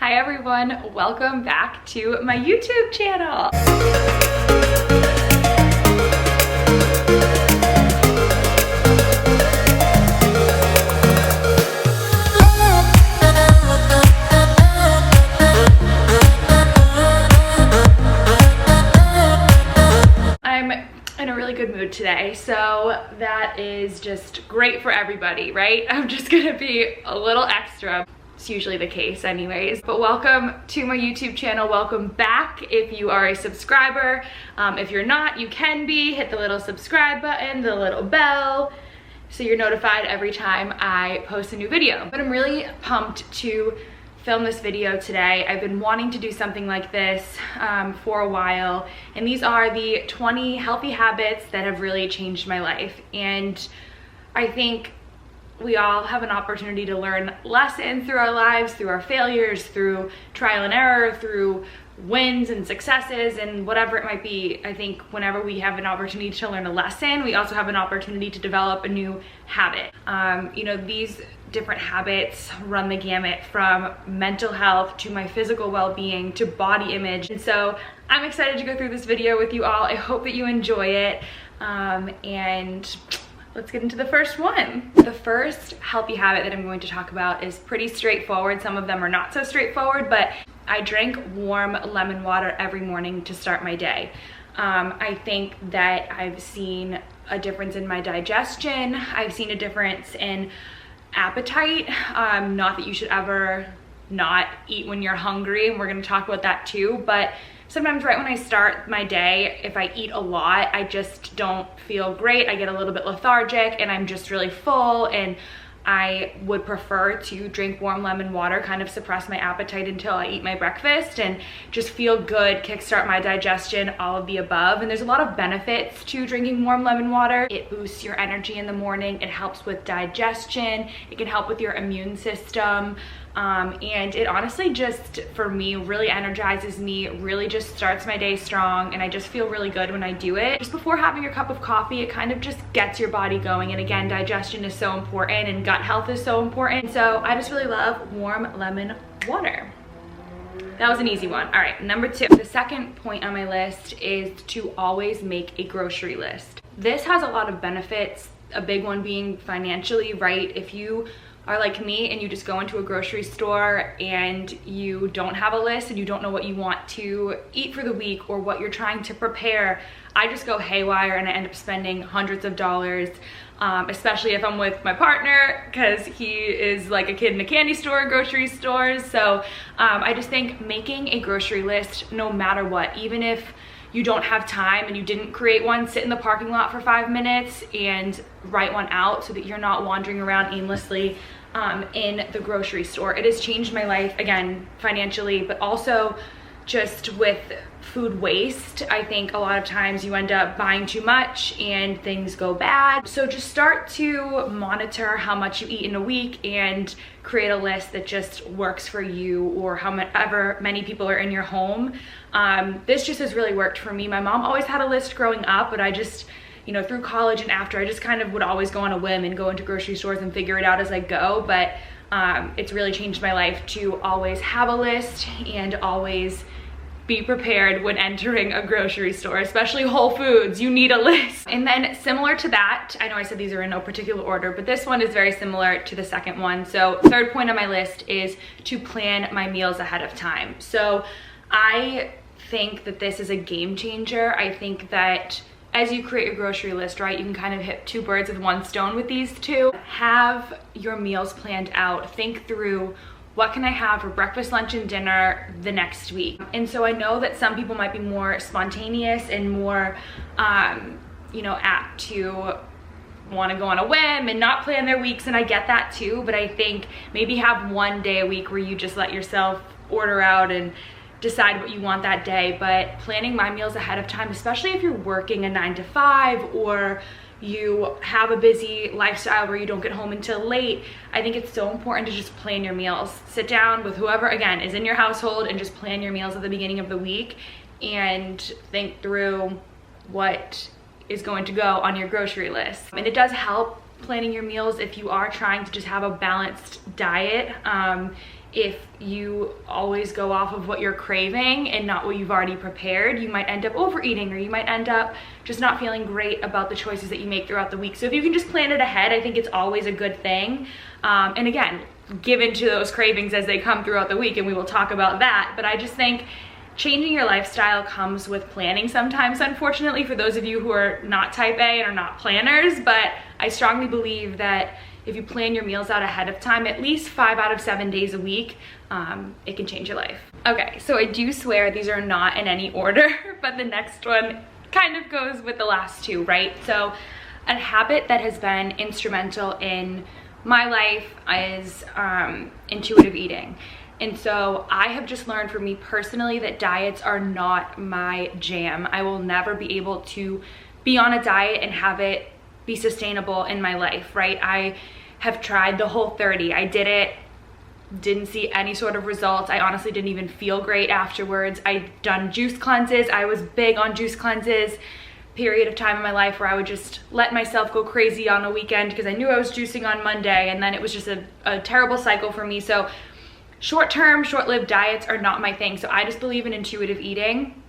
Hi everyone, welcome back to my YouTube channel. I'm in a really good mood today, so that is just great for everybody, right? I'm just gonna be a little extra. It's usually the case anyways, but welcome to my YouTube channel. Welcome back if you are a subscriber. If you're not, you can be. Hit the little subscribe button, the little bell, so you're notified every time I post a new video. But I'm really pumped to film this video today. I've been wanting to do something like this for a while, and these are the 20 healthy habits that have really changed my life. And I think we all have an opportunity to learn lessons through our lives, through our failures, through trial and error, through wins and successes, and whatever it might be. I think whenever we have an opportunity to learn a lesson, we also have an opportunity to develop a new habit. You know, these different habits run the gamut from mental health to my physical well-being to body image. And so I'm excited to go through this video with you all. I hope that you enjoy it. And let's get into the first one. The first healthy habit that I'm going to talk about is pretty straightforward. Some of them are not so straightforward, but I drink warm lemon water every morning to start my day. I think that I've seen a difference in my digestion. I've seen a difference in appetite. Not that you should ever not eat when you're hungry, and we're gonna talk about that too, but sometimes right when I start my day, if I eat a lot, I just don't feel great. I get a little bit lethargic and I'm just really full, and I would prefer to drink warm lemon water, kind of suppress my appetite until I eat my breakfast and just feel good, kickstart my digestion, all of the above. And there's a lot of benefits to drinking warm lemon water. It boosts your energy in the morning. It helps with digestion. It can help with your immune system. And it honestly just, for me, really energizes me, really just starts my day strong, and I just feel really good when I do it. Just before having your cup of coffee, it kind of just gets your body going, and again, digestion is so important and gut health is so important. So I just really love warm lemon water. That was an easy one. All right, number two. The second point on my list is to always make a grocery list. This has a lot of benefits, a big one being financially, right? If you are like me and you just go into a grocery store and you don't have a list and you don't know what you want to eat for the week or what you're trying to prepare, I just go haywire and I end up spending hundreds of dollars, especially if I'm with my partner, because he is like a kid in a candy store, grocery stores. So I just think making a grocery list, no matter what, even if you don't have time and you didn't create one, sit in the parking lot for 5 minutes and write one out so that you're not wandering around aimlessly in the grocery store. It has changed my life, again, financially, but also just with food waste. I think a lot of times you end up buying too much and things go bad. So just start to monitor how much you eat in a week and create a list that just works for you or however many people are in your home. This just has really worked for me. My mom always had a list growing up, but I just, you know, through college and after, I just kind of would always go on a whim and go into grocery stores and figure it out as I go. But it's really changed my life to always have a list and always be prepared when entering a grocery store, especially Whole Foods. You need a list. And then similar to that, I know I said these are in no particular order, but this one is very similar to the second one. So third point on my list is to plan my meals ahead of time. So I think that this is a game changer. I think that as you create your grocery list, right, you can kind of hit two birds with one stone with these two. Have your meals planned out. Think through, what can I have for breakfast, lunch, and dinner the next week? And so I know that some people might be more spontaneous and more, you know, apt to want to go on a whim and not plan their weeks, and I get that too, but I think maybe have one day a week where you just let yourself order out and decide what you want that day. But planning my meals ahead of time, especially if you're working a 9 to 5 or you have a busy lifestyle where you don't get home until late, I think it's so important to just plan your meals. Sit down with whoever, again, is in your household and just plan your meals at the beginning of the week and think through what is going to go on your grocery list. And it does help planning your meals if you are trying to just have a balanced diet. if you always go off of what you're craving and not what you've already prepared, you might end up overeating, or you might end up just not feeling great about the choices that you make throughout the week. So if you can just plan it ahead, I think it's always a good thing. And again, give into those cravings as they come throughout the week, and we will talk about that. But I just think changing your lifestyle comes with planning sometimes, unfortunately, for those of you who are not type A and are not planners. But I strongly believe that if you plan your meals out ahead of time, at least 5 out of 7 days a week, it can change your life. Okay, so I do swear these are not in any order, but the next one kind of goes with the last two, right? So a habit that has been instrumental in my life is intuitive eating. And so I have just learned for me personally that diets are not my jam. I will never be able to be on a diet and have it be sustainable in my life, right? I have tried the Whole30. I did it, didn't see any sort of results. I honestly didn't even feel great afterwards. I've done juice cleanses. I was big on juice cleanses. Period of time in my life where I would just let myself go crazy on a weekend because I knew I was juicing on Monday, and then it was just a terrible cycle for me. So short-term, short-lived diets are not my thing. So I just believe in intuitive eating.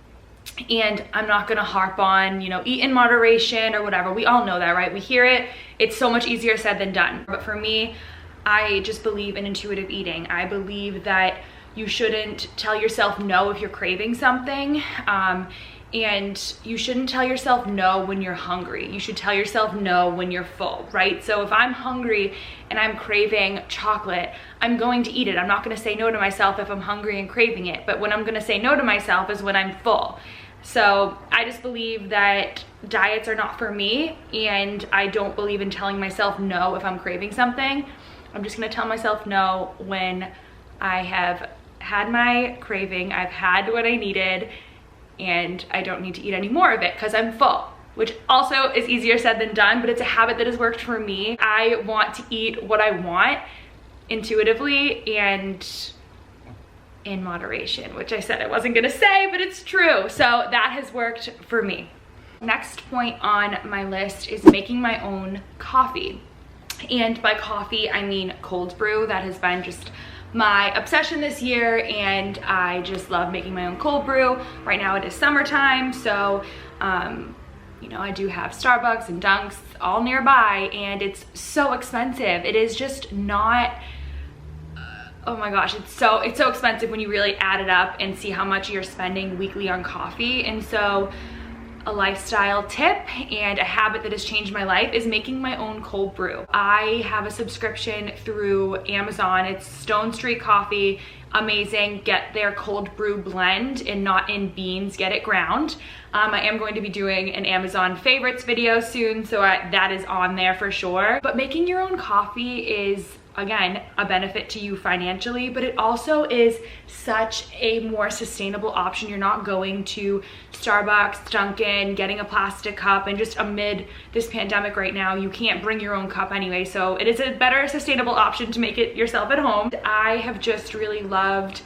And I'm not gonna harp on, you know, eat in moderation or whatever. We all know that, right? We hear it. It's so much easier said than done. But for me, I just believe in intuitive eating. I believe that you shouldn't tell yourself no if you're craving something. And you shouldn't tell yourself no when you're hungry. You should tell yourself no when you're full, right? So if I'm hungry and I'm craving chocolate, I'm going to eat it. I'm not gonna say no to myself if I'm hungry and craving it, but when I'm gonna say no to myself is when I'm full. So I just believe that diets are not for me, and I don't believe in telling myself no if I'm craving something. I'm just gonna tell myself no when I have had my craving, I've had what I needed, and I don't need to eat any more of it because I'm full, which also is easier said than done, but it's a habit that has worked for me. I want to eat what I want intuitively and in moderation, which I said I wasn't gonna say, but it's true. So that has worked for me. Next point on my list is making my own coffee. And by coffee, I mean cold brew. That has been just my obsession this year, and I just love making my own cold brew. Right now it is summertime, so you know, I do have Starbucks and Dunks all nearby, and it's so expensive. It is just not, oh my gosh, it's so expensive when you really add it up and see how much you're spending weekly on coffee. And so a lifestyle tip and a habit that has changed my life is making my own cold brew. I have a subscription through Amazon. It's Stone Street Coffee. Amazing. Get their cold brew blend, and not in beans, get it ground. I am going to be doing an Amazon favorites video soon, so that is on there for sure. But making your own coffee is, again, a benefit to you financially, but it also is such a more sustainable option. You're not going to Starbucks, Dunkin', getting a plastic cup, and just amid this pandemic right now, you can't bring your own cup anyway. So it is a better sustainable option to make it yourself at home. I have just really loved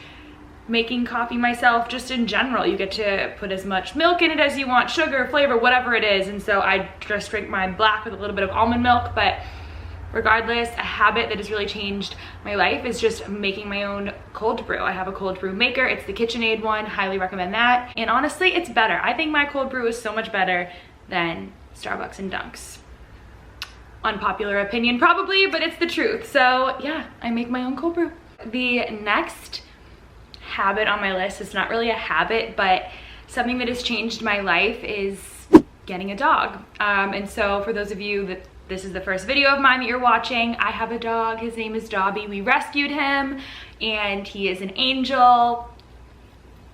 making coffee myself just in general. You get to put as much milk in it as you want, sugar, flavor, whatever it is. And so I just drink my black with a little bit of almond milk, but regardless, a habit that has really changed my life is just making my own cold brew. I have a cold brew maker. It's the KitchenAid one. Highly recommend that. And honestly, it's better. I think my cold brew is so much better than Starbucks and Dunks. Unpopular opinion probably, but it's the truth. So yeah, I make my own cold brew. The next habit on my list is not really a habit, but something that has changed my life is getting a dog. And so for those of you that this is the first video of mine that you're watching, I have a dog. His name is Dobby. We rescued him, and he is an angel.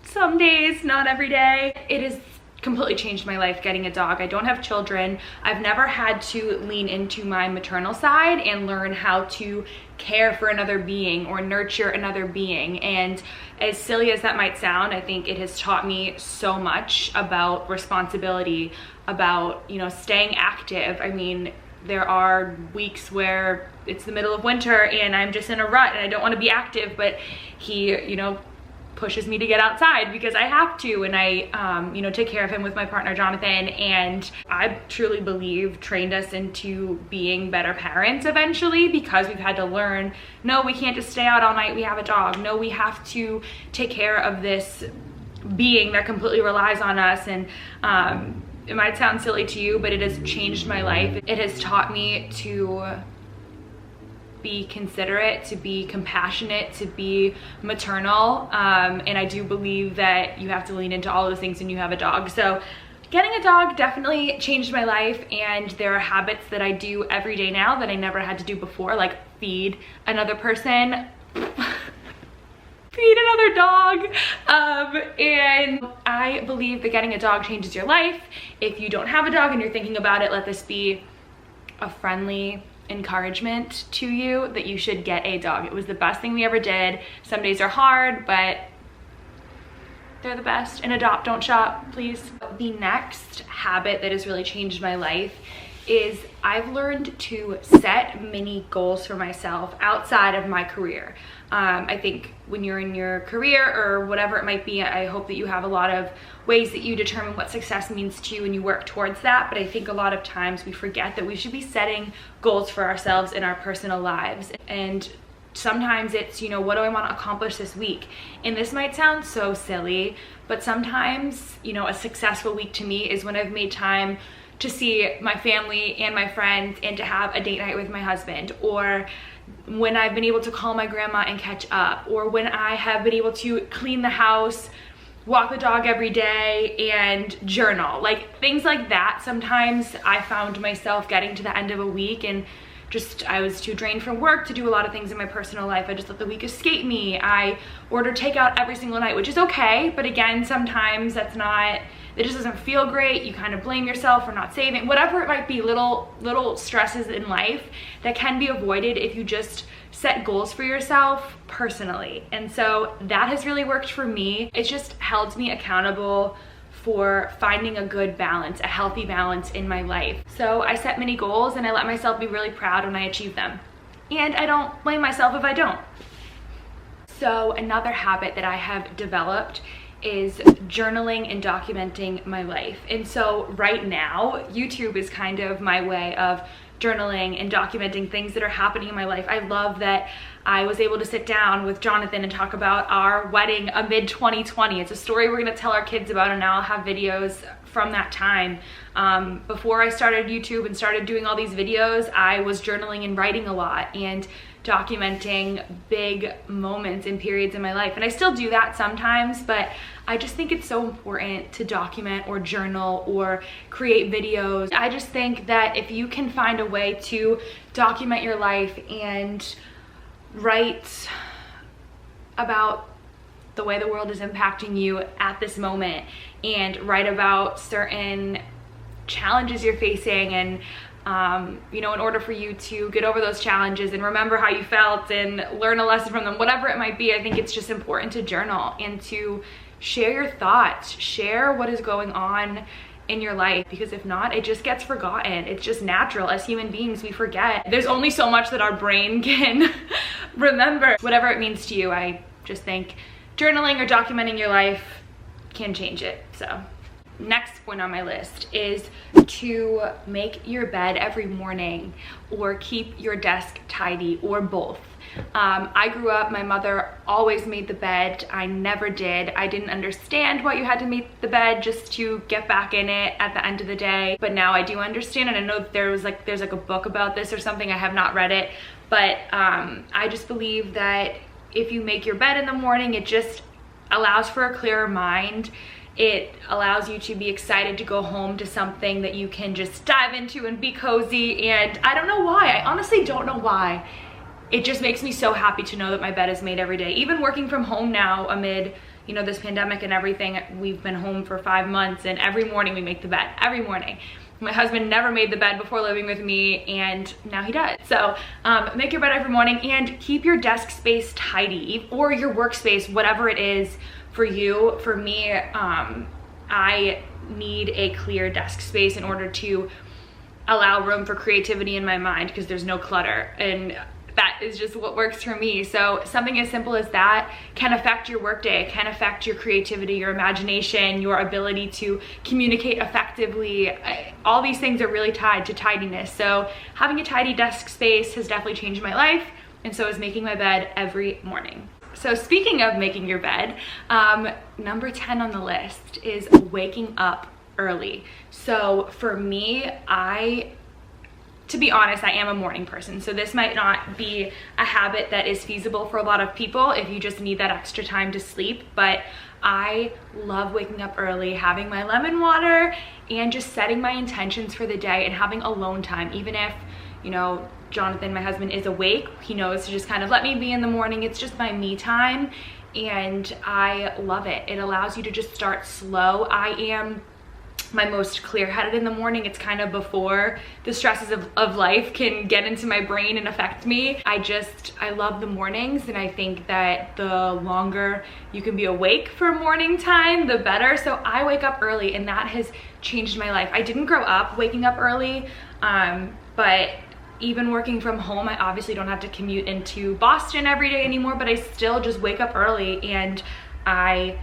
Some days, not every day. It has completely changed my life getting a dog. I don't have children. I've never had to lean into my maternal side and learn how to care for another being or nurture another being. And as silly as that might sound, I think it has taught me so much about responsibility, about, you know, staying active. I mean, there are weeks where it's the middle of winter and I'm just in a rut and I don't want to be active, but he, you know, pushes me to get outside because I have to, and I you know, take care of him with my partner Jonathan. And I truly believe trained us into being better parents eventually, because we've had to learn, no, we can't just stay out all night, we have a dog. No, we have to take care of this being that completely relies on us. And it might sound silly to you, but it has changed my life. It has taught me to be considerate, to be compassionate, to be maternal, and I do believe that you have to lean into all those things when you have a dog. So getting a dog definitely changed my life, and there are habits that I do every day now that I never had to do before, like feed another person, feed another dog, and I believe that getting a dog changes your life. If you don't have a dog and you're thinking about it, let this be a friendly encouragement to you that you should get a dog. It was the best thing we ever did. Some days are hard, but they're the best. And adopt, don't shop, please. The next habit that has really changed my life is I've learned to set mini goals for myself outside of my career. I think when you're in your career or whatever it might be, I hope that you have a lot of ways that you determine what success means to you and you work towards that. But I think a lot of times we forget that we should be setting goals for ourselves in our personal lives. And sometimes it's, you know, what do I want to accomplish this week? And this might sound so silly, but sometimes, you know, a successful week to me is when I've made time to see my family and my friends and to have a date night with my husband, or when I've been able to call my grandma and catch up, or when I have been able to clean the house, walk the dog every day, and journal. Like things like that. Sometimes I found myself getting to the end of a week and just, I was too drained from work to do a lot of things in my personal life. I just let the week escape me. I order takeout every single night, which is okay, but again, sometimes that's not, it just doesn't feel great. You kind of blame yourself for not saving, whatever it might be, little stresses in life that can be avoided if you just set goals for yourself personally. And so that has really worked for me. It's just held me accountable for finding a good balance, a healthy balance in my life. So I set many goals and I let myself be really proud when I achieve them. And I don't blame myself if I don't. So another habit that I have developed is journaling and documenting my life. And so right now, YouTube is kind of my way of journaling and documenting things that are happening in my life. I love that I was able to sit down with Jonathan and talk about our wedding amid 2020. It's a story we're gonna tell our kids about, and now I'll have videos from that time. Before I started YouTube and started doing all these videos, I was journaling and writing a lot and documenting big moments and periods in my life. And I still do that sometimes, but I just think it's so important to document or journal or create videos. I just think that if you can find a way to document your life and write about the way the world is impacting you at this moment, and write about certain challenges you're facing, and you know, in order for you to get over those challenges and remember how you felt and learn a lesson from them, whatever it might be, I think it's just important to journal and to share your thoughts, share what is going on in your life, because if not, it just gets forgotten. It's just natural. As human beings, we forget. There's only so much that our brain can remember. Whatever it means to you, I just think journaling or documenting your life can change it. So next point on my list is to make your bed every morning or keep your desk tidy, or both. I grew up, my mother always made the bed. I never did. I didn't understand why you had to make the bed just to get back in it at the end of the day. But now I do understand, and I know that there's like a book about this or something. I have not read it, but I just believe that if you make your bed in the morning, it just allows for a clearer mind. It allows you to be excited to go home to something that you can just dive into and be cozy. And I don't know why. I honestly don't know why. It just makes me so happy to know that my bed is made every day. Even working from home now amid, you know, this pandemic and everything, we've been home for 5 months, and every morning we make the bed, every morning. My husband never made the bed before living with me, and now he does. So make your bed every morning and keep your desk space tidy, or your workspace, whatever it is for you. For me, I need a clear desk space in order to allow room for creativity in my mind, because there's no clutter. And that is just what works for me. So something as simple as that can affect your workday, can affect your creativity, your imagination, your ability to communicate effectively. All these things are really tied to tidiness. So having a tidy desk space has definitely changed my life, and so is making my bed every morning. So speaking of making your bed, number 10 on the list is waking up early. So for me, to be honest, I am a morning person. So this might not be a habit that is feasible for a lot of people if you just need that extra time to sleep, but I love waking up early, having my lemon water, and just setting my intentions for the day and having alone time. Even if, you know, Jonathan, my husband, is awake, he knows to just kind of let me be in the morning. It's just my me time, and I love it. It allows you to just start slow. I am my most clear-headed in the morning. It's kind of before the stresses of life can get into my brain and affect me. I love the mornings, and I think that the longer you can be awake for morning time, the better. So I wake up early, and that has changed my life. I didn't grow up waking up early, but even working from home, I obviously don't have to commute into Boston every day anymore, but I still just wake up early, and I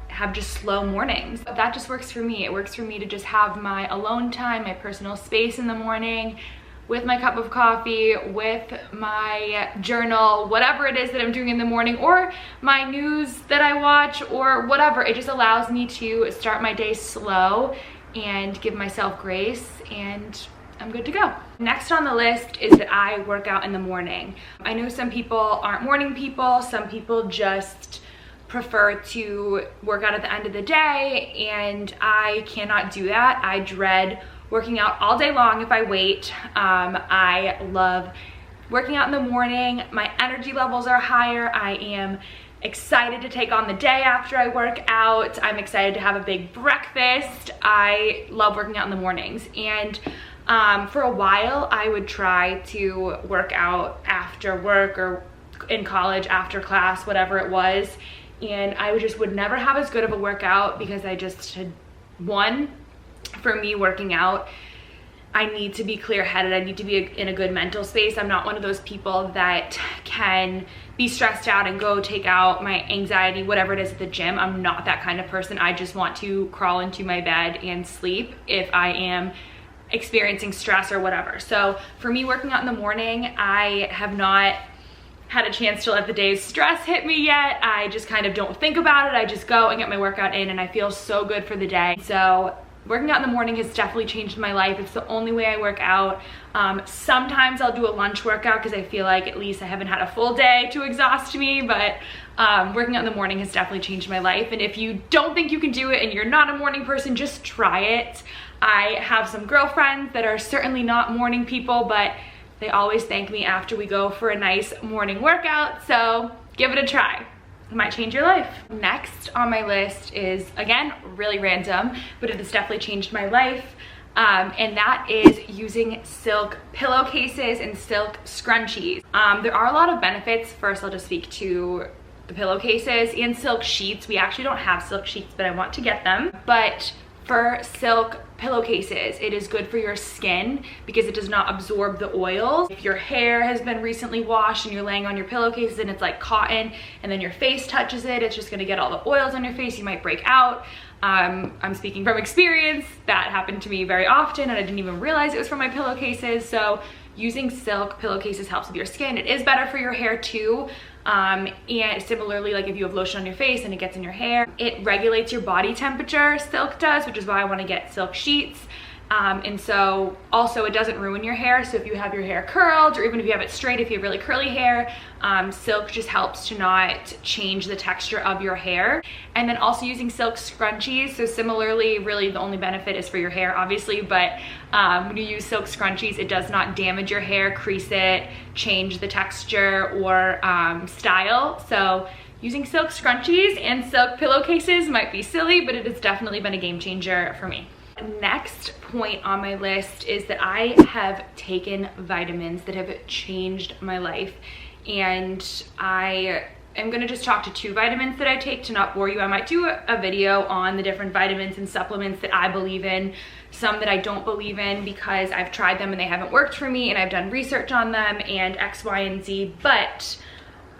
have just slow mornings. That just works for me. It works for me to just have my alone time, my personal space in the morning, with my cup of coffee, with my journal, whatever it is that I'm doing in the morning, or my news that I watch, or whatever. It just allows me to start my day slow and give myself grace, and I'm good to go. Next on the list is that I work out in the morning. I know some people aren't morning people. Some people just prefer to work out at the end of the day, and I cannot do that. I dread working out all day long if I wait. I love working out in the morning. My energy levels are higher. I am excited to take on the day after I work out. I'm excited to have a big breakfast. I love working out in the mornings, and for a while I would try to work out after work or in college after class, whatever it was, and I would never have as good of a workout because I just had, for me working out, I need to be clear-headed. I need to be in a good mental space. I'm not one of those people that can be stressed out and go take out my anxiety, whatever it is, at the gym. I'm not that kind of person. I just want to crawl into my bed and sleep if I am experiencing stress or whatever. So for me, working out in the morning, I have not had a chance to let the day's stress hit me yet. I just kind of don't think about it. I just go and get my workout in, and I feel so good for the day. So working out in the morning has definitely changed my life. It's the only way I work out. Sometimes I'll do a lunch workout because I feel like at least I haven't had a full day to exhaust me, but working out in the morning has definitely changed my life. And if you don't think you can do it and you're not a morning person, just try it. I have some girlfriends that are certainly not morning people, but they always thank me after we go for a nice morning workout, so give it a try. It might change your life. Next on my list is, again, really random, but it has definitely changed my life, and that is using silk pillowcases and silk scrunchies. There are a lot of benefits. First, I'll just speak to the pillowcases and silk sheets. We actually don't have silk sheets, but I want to get them. But for silk pillowcases, it is good for your skin because it does not absorb the oils. If your hair has been recently washed and you're laying on your pillowcases and it's like cotton, and then your face touches it, it's just gonna get all the oils on your face. You might break out. I'm speaking from experience. That happened to me very often, and I didn't even realize it was from my pillowcases. So using silk pillowcases helps with your skin. It is better for your hair too. And similarly, like if you have lotion on your face and it gets in your hair, it regulates your body temperature, silk does, which is why I want to get silk sheets. And so also it doesn't ruin your hair. So if you have your hair curled, or even if you have it straight, if you have really curly hair, silk just helps to not change the texture of your hair. And then also using silk scrunchies. So similarly, really the only benefit is for your hair, obviously, but when you use silk scrunchies, it does not damage your hair, crease it, change the texture or style. So using silk scrunchies and silk pillowcases might be silly, but it has definitely been a game changer for me. Next point on my list is that I have taken vitamins that have changed my life, and I am gonna just talk to 2 vitamins that I take to not bore you. I might do a video on the different vitamins and supplements that I believe in, some that I don't believe in because I've tried them and they haven't worked for me and I've done research on them and X, Y, and Z, but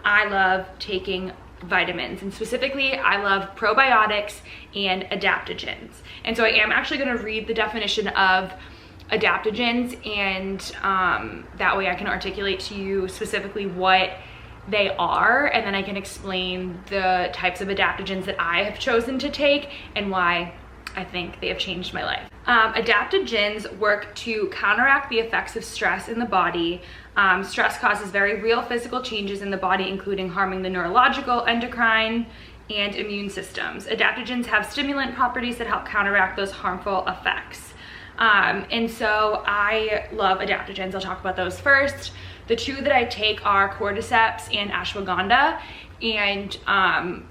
I love taking vitamins, and specifically I love probiotics and adaptogens. And so I am actually going to read the definition of adaptogens, and that way I can articulate to you specifically what they are, and then I can explain the types of adaptogens that I have chosen to take and why I think they have changed my life. Adaptogens work to counteract the effects of stress in the body. Stress causes very real physical changes in the body, including harming the neurological, endocrine, and immune systems. Adaptogens have stimulant properties that help counteract those harmful effects. And so I love adaptogens. I'll talk about those first. The 2 that I take are cordyceps and ashwagandha. And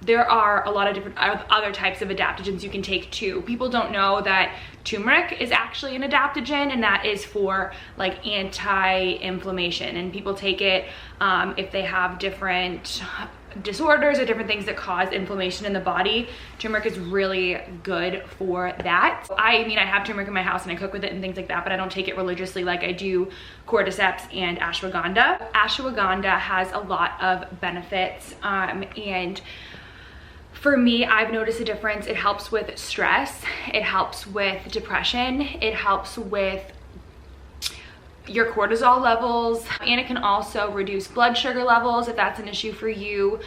there are a lot of different other types of adaptogens you can take too. People don't know that turmeric is actually an adaptogen, and that is for like anti-inflammation, and people take it if they have different disorders or different things that cause inflammation in the body. Turmeric is really good for that. I mean, I have turmeric in my house and I cook with it and things like that, but I don't take it religiously like I do cordyceps and ashwagandha. Ashwagandha has a lot of benefits, and for me, I've noticed a difference. It helps with stress, it helps with depression, it helps with your cortisol levels, and it can also reduce blood sugar levels if that's an issue for you.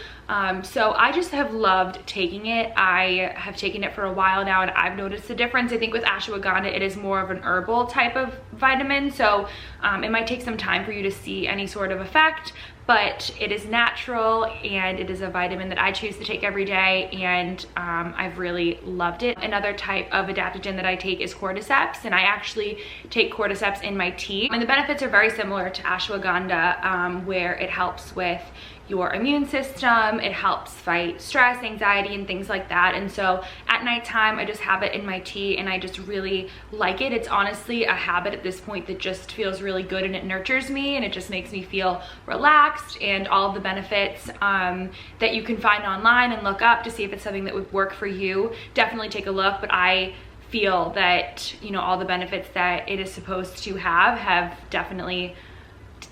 So I just have loved taking it. I have taken it for a while now and I've noticed a difference. I think with ashwagandha, it is more of an herbal type of vitamin, so it might take some time for you to see any sort of effect, but it is natural and it is a vitamin that I choose to take every day, and I've really loved it. Another type of adaptogen that I take is cordyceps, and I actually take cordyceps in my tea, and the benefits are very similar to ashwagandha, where it helps with your immune system, it helps fight stress, anxiety, and things like that. And so at nighttime, I just have it in my tea and I just really like it. It's honestly a habit at this point that just feels really good, and it nurtures me and it just makes me feel relaxed, and all of the benefits that you can find online and look up to see if it's something that would work for you. Definitely take a look, but I feel that, you know, all the benefits that it is supposed to have definitely,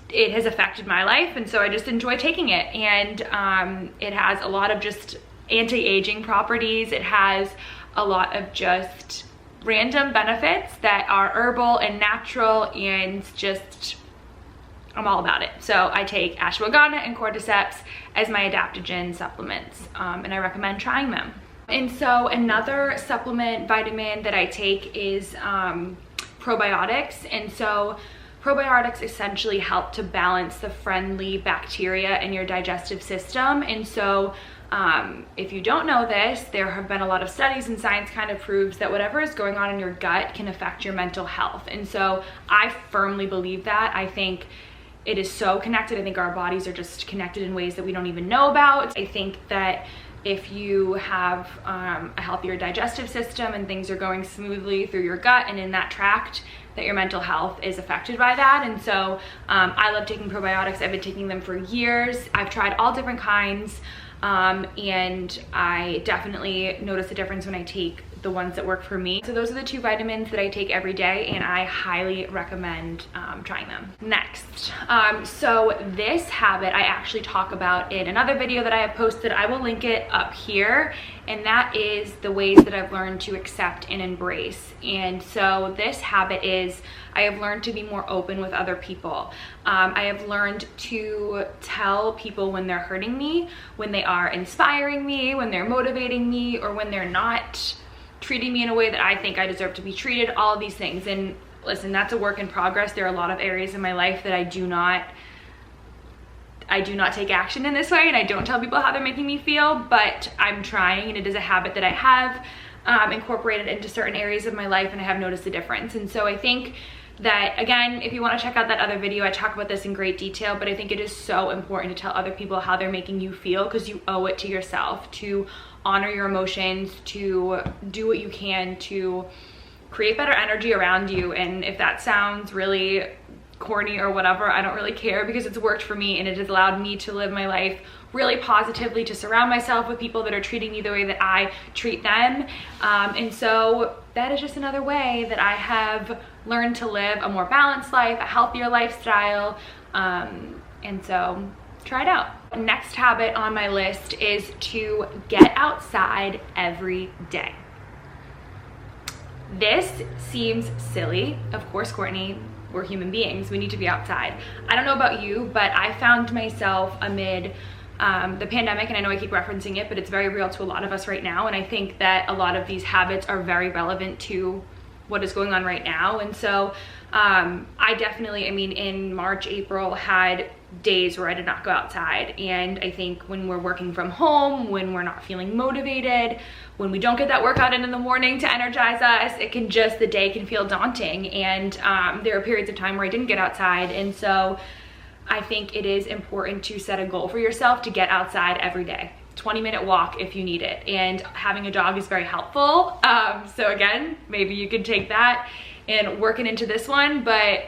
it has affected my life, and so I just enjoy taking it. And it has a lot of just anti-aging properties. It has a lot of just random benefits that are herbal and natural, and just, I'm all about it. So I take ashwagandha and cordyceps as my adaptogen supplements, and I recommend trying them. And so another supplement vitamin that I take is probiotics. And so probiotics essentially help to balance the friendly bacteria in your digestive system. And so if you don't know this, there have been a lot of studies, and science kind of proves that whatever is going on in your gut can affect your mental health. And so I firmly believe that. I think it is so connected. I think our bodies are just connected in ways that we don't even know about. I think that if you have a healthier digestive system and things are going smoothly through your gut and in that tract, that your mental health is affected by that. And so I love taking probiotics. I've been taking them for years. I've tried all different kinds, and I definitely notice a difference when I take the ones that work for me. So those are the 2 vitamins that I take every day, and I highly recommend trying them. Next, so this habit I actually talk about in another video that I have posted. I will link it up here, and that is the ways that I've learned to accept and embrace. And so this habit is, I have learned to be more open with other people. I have learned to tell people when they're hurting me, when they are inspiring me, when they're motivating me, or when they're not treating me in a way that I think I deserve to be treated, all of these things. And listen, that's a work in progress. There are a lot of areas in my life that I do not take action in this way, and I don't tell people how they're making me feel, but I'm trying, and it is a habit that I have incorporated into certain areas of my life, and I have noticed a difference. And so I think that, again, if you want to check out that other video, I talk about this in great detail, but I think it is so important to tell other people how they're making you feel, because you owe it to yourself to honor your emotions, to do what you can to create better energy around you. And if that sounds really corny or whatever. I don't really care because it's worked for me and it has allowed me to live my life really positively, to surround myself with people that are treating me the way that I treat them. And so that is just another way that I have learned to live a more balanced life, a healthier lifestyle. And so try it out. Next habit on my list is to get outside every day. This seems silly. Of course, Courtney, we're human beings. We need to be outside. I don't know about you, but I found myself amid the pandemic, and I know I keep referencing it, but it's very real to a lot of us right now. And I think that a lot of these habits are very relevant to what is going on right now. And so I definitely, I mean, in March, April, had days where I did not go outside. And I think when we're working from home, when we're not feeling motivated, when we don't get that workout in the morning to energize us, it can just, the day can feel daunting. And there are periods of time where I didn't get outside. And so I think it is important to set a goal for yourself to get outside every day. 20-minute walk if you need it. And having a dog is very helpful. So again, maybe you could take that and work it into this one, but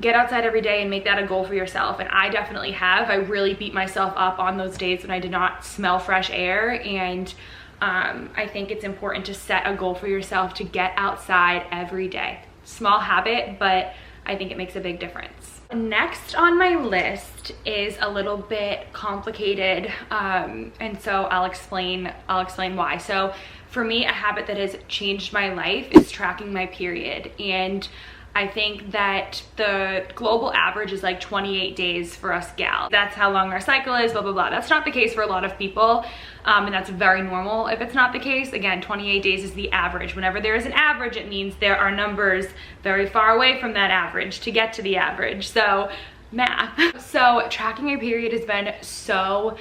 get outside every day and make that a goal for yourself. And I definitely have. I really beat myself up on those days when I did not smell fresh air. And I think it's important to set a goal for yourself to get outside every day. Small habit, but I think it makes a big difference. Next on my list is a little bit complicated, and so I'll explain why. So for me, a habit that has changed my life is tracking my period. And I think that the global average is like 28 days for us gals. That's how long our cycle is, blah, blah, blah. That's not the case for a lot of people, and that's very normal if it's not the case. Again, 28 days is the average. Whenever there is an average, it means there are numbers very far away from that average to get to the average. So math. So tracking my period has been so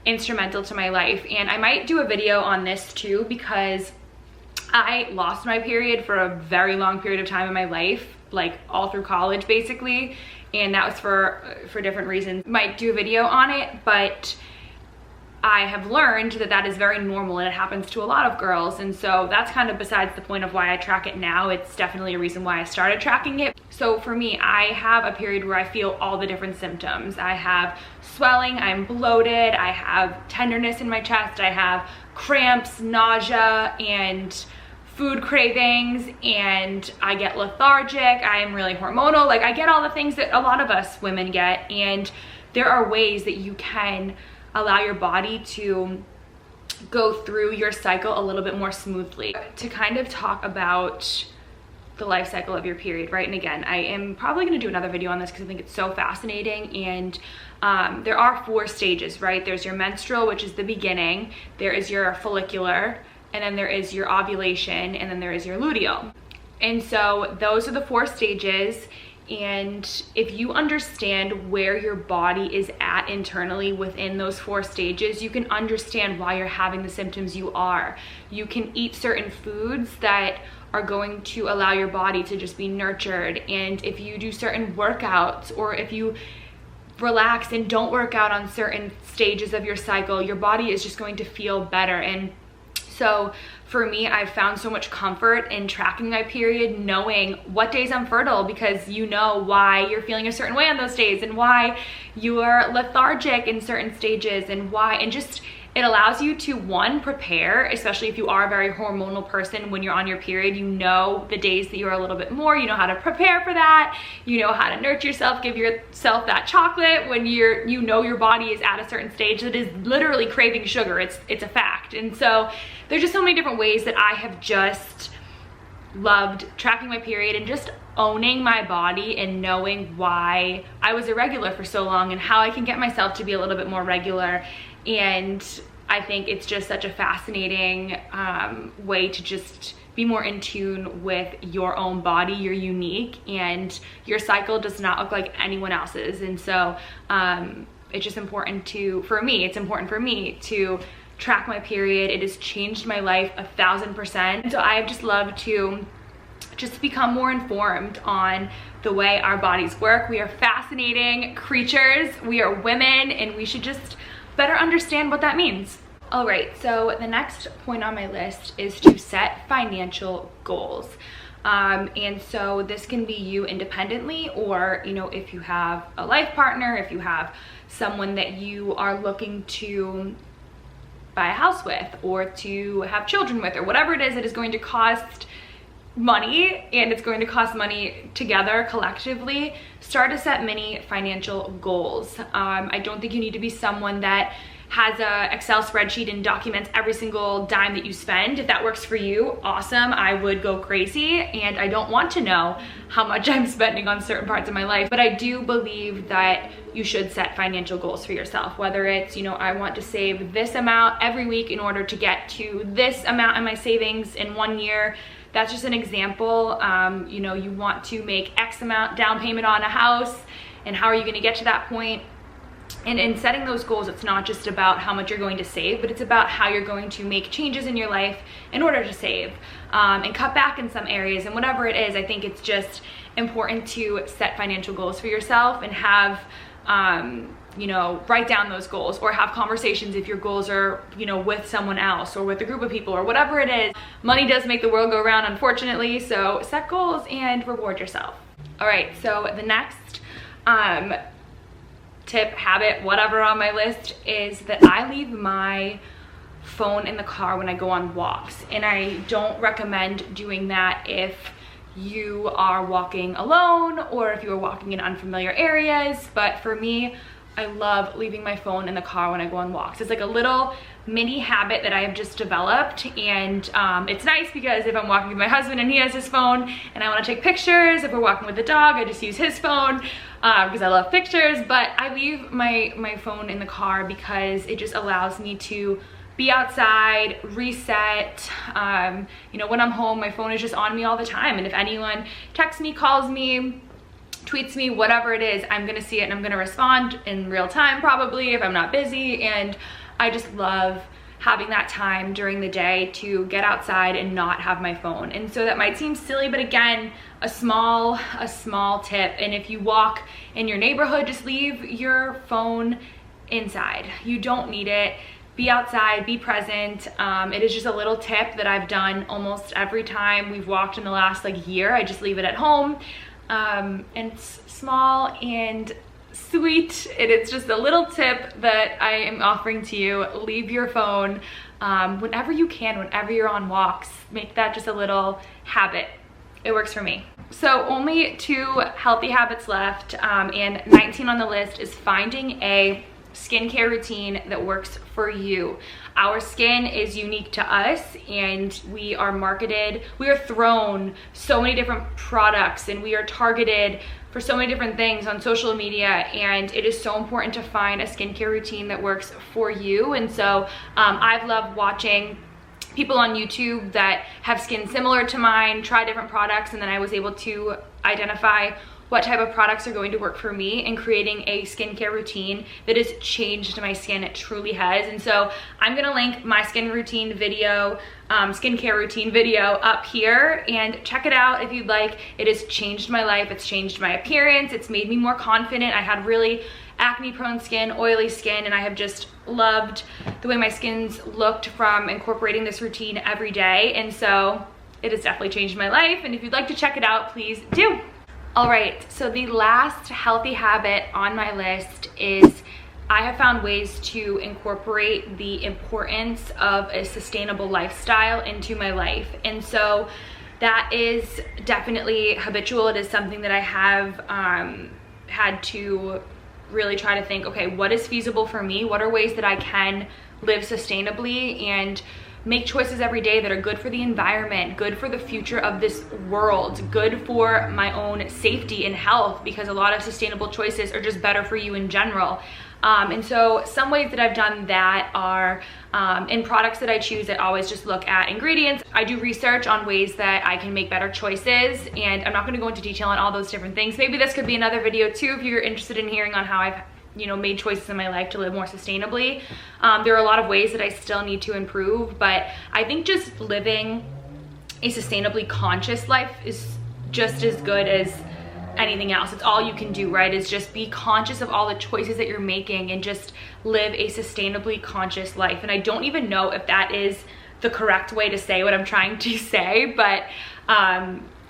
instrumental to my life. And I might do a video on this too, because I lost my period for a very long period of time in my life, like all through college basically, and that was for different reasons. Might do a video on it, but I have learned that that is very normal and it happens to a lot of girls. And so that's kind of besides the point of why I track it now. It's definitely a reason why I started tracking it. So for me, I have a period where I feel all the different symptoms. I have swelling, I'm bloated, I have tenderness in my chest, I have cramps, nausea, and food cravings, and I get lethargic, I am really hormonal. Like, I get all the things that a lot of us women get. And there are ways that you can allow your body to go through your cycle a little bit more smoothly. To kind of talk about the life cycle of your period, right? And again, I am probably going to do another video on this because I think it's so fascinating. And there are 4 stages, right? There's your menstrual, which is the beginning. There is your follicular, and then there is your ovulation, and then there is your luteal. And so those are the 4 stages. And if you understand where your body is at internally within those 4 stages, you can understand why you're having the symptoms you are. You can eat certain foods that are going to allow your body to just be nurtured. And if you do certain workouts, or if you relax and don't work out on certain stages of your cycle, your body is just going to feel better. And so for me, I've found so much comfort in tracking my period, knowing what days I'm fertile, because you know why you're feeling a certain way on those days, and why you are lethargic in certain stages, and why, and just, it allows you to, one, prepare, especially if you are a very hormonal person. When you're on your period, you know the days that you're a little bit more, you know how to prepare for that, you know how to nurture yourself, give yourself that chocolate when you know your body is at a certain stage that is literally craving sugar. It's a fact. And so there's just so many different ways that I have just loved tracking my period and just owning my body and knowing why I was irregular for so long and how I can get myself to be a little bit more regular. And I think it's just such a fascinating way to just be more in tune with your own body. You're unique, and your cycle does not look like anyone else's. And so it's just important for me to track my period. It has changed my life 1000%. So I've just loved to just become more informed on the way our bodies work. We are fascinating creatures. We are women, and we should just better understand what that means. All right, so the next point on my list is to set financial goals. And so this can be you independently, or, you know, if you have a life partner, if you have someone that you are looking to buy a house with or to have children with, or whatever it is that is going to cost money, and it's going to cost money together collectively, start to set mini financial goals. I don't think you need to be someone that has a Excel spreadsheet and documents every single dime that you spend. If that works for you, awesome. I would go crazy, and I don't want to know how much I'm spending on certain parts of my life, but I do believe that you should set financial goals for yourself, whether it's, you know, I want to save this amount every week in order to get to this amount in my savings in 1 year. That's just an example. You know, you want to make X amount down payment on a house, and how are you going to get to that point? And in setting those goals, it's not just about how much you're going to save, but it's about how you're going to make changes in your life in order to save, and cut back in some areas. And whatever it is, I think it's just important to set financial goals for yourself and have, you know, write down those goals, or have conversations if your goals are, you know, with someone else or with a group of people or whatever it is. Money does make the world go round, unfortunately, so set goals and reward yourself. All right, so the next tip, habit, whatever on my list is that I leave my phone in the car when I go on walks. And I don't recommend doing that if you are walking alone or if you are walking in unfamiliar areas. But for me, I love leaving my phone in the car when I go on walks. It's like a little mini habit that I have just developed, and it's nice because if I'm walking with my husband and he has his phone and I want to take pictures, if we're walking with the dog, I just use his phone because I love pictures. But I leave my phone in the car because it just allows me to be outside, reset. You know, when I'm home, my phone is just on me all the time, and if anyone texts me, calls me, tweets me, whatever it is, I'm gonna see it and I'm gonna respond in real time probably if I'm not busy. And I just love having that time during the day to get outside and not have my phone. And so that might seem silly, but again, a small tip. And if you walk in your neighborhood, just leave your phone inside. You don't need it. Be outside, be present. It is just a little tip that I've done almost every time we've walked in the last year. I just leave it at home. And it's small and sweet, and it's just a little tip that I am offering to you. Leave your phone whenever you can, whenever you're on walks. Make that just a little habit. It works for me. So only 2 healthy habits left, and 19 on the list is finding a skincare routine that works for you. Our skin is unique to us, and we are thrown so many different products, and we are targeted for so many different things on social media, and it is so important to find a skincare routine that works for you. And so I've loved watching people on YouTube that have skin similar to mine try different products, and then I was able to identify what type of products are going to work for me, and creating a skincare routine that has changed my skin. It truly has. And so I'm gonna link my skincare routine video up here, and check it out if you'd like. It has changed my life. It's changed my appearance. It's made me more confident. I had really acne prone skin, oily skin, and I have just loved the way my skin's looked from incorporating this routine every day. And so it has definitely changed my life. And if you'd like to check it out, please do. All right, so the last healthy habit on my list is I have found ways to incorporate the importance of a sustainable lifestyle into my life. And so that is definitely habitual. It is something that I have had to really try to think, okay, what is feasible for me? What are ways that I can live sustainably and make choices every day that are good for the environment, good for the future of this world, good for my own safety and health, because a lot of sustainable choices are just better for you in general. And so some ways that I've done that are in products that I choose. I always just look at ingredients. I do research on ways that I can make better choices, and I'm not going to go into detail on all those different things. Maybe this could be another video too if you're interested in hearing on how I've made choices in my life to live more sustainably. There are a lot of ways that I still need to improve, but I think just living a sustainably conscious life is just as good as anything else. It's all you can do, right? Is just be conscious of all the choices that you're making and just live a sustainably conscious life. And I don't even know if that is the correct way to say what I'm trying to say, but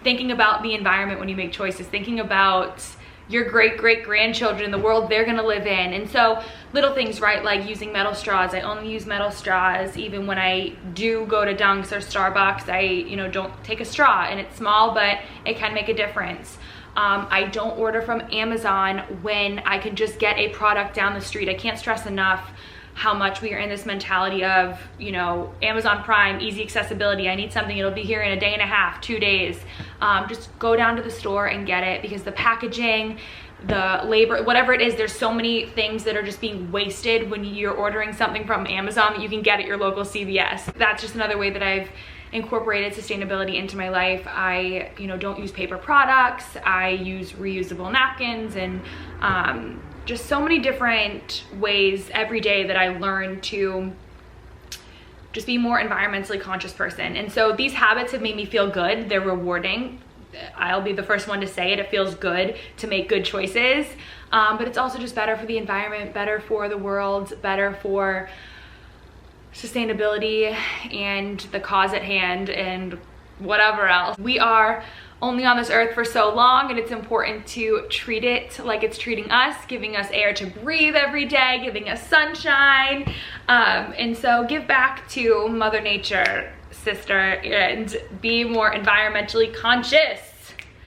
thinking about the environment when you make choices, thinking about your great-great-grandchildren, the world they're gonna live in. And so little things, right, like using metal straws. I only use metal straws. Even when I do go to Dunks or Starbucks, I don't take a straw, and it's small, but it can make a difference. I don't order from Amazon when I can just get a product down the street. I can't stress enough how much we are in this mentality of, Amazon Prime, easy accessibility. I need something, it'll be here in a day and a half, 2 days. Just go down to the store and get it, because the packaging, the labor, whatever it is, there's so many things that are just being wasted when you're ordering something from Amazon that you can get at your local CVS. That's just another way that I've incorporated sustainability into my life. I, don't use paper products. I use reusable napkins, and just so many different ways every day that I learn to just be more environmentally conscious person. And so these habits have made me feel good. They're rewarding. I'll be the first one to say it. It feels good to make good choices. But it's also just better for the environment, better for the world, better for sustainability and the cause at hand and whatever else. We are only on this earth for so long, and it's important to treat it like it's treating us, giving us air to breathe every day, giving us sunshine. And so give back to Mother Nature, sister, and be more environmentally conscious.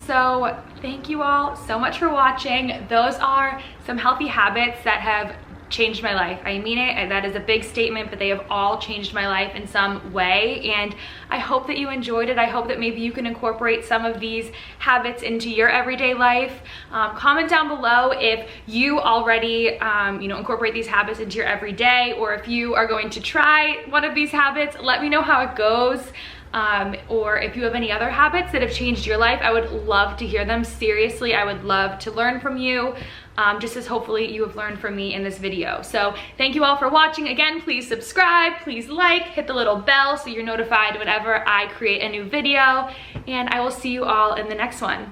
So thank you all so much for watching. Those are some healthy habits that have changed my life. I mean it, that is a big statement, but they have all changed my life in some way, and I hope that you enjoyed it. I hope that maybe you can incorporate some of these habits into your everyday life. Comment down below if you already incorporate these habits into your everyday, or if you are going to try one of these habits. Let me know how it goes. Or if you have any other habits that have changed your life, I would love to hear them. Seriously, I would love to learn from you, just as hopefully you have learned from me in this video. So thank you all for watching. Again, please subscribe, please like, hit the little bell so you're notified whenever I create a new video, and I will see you all in the next one.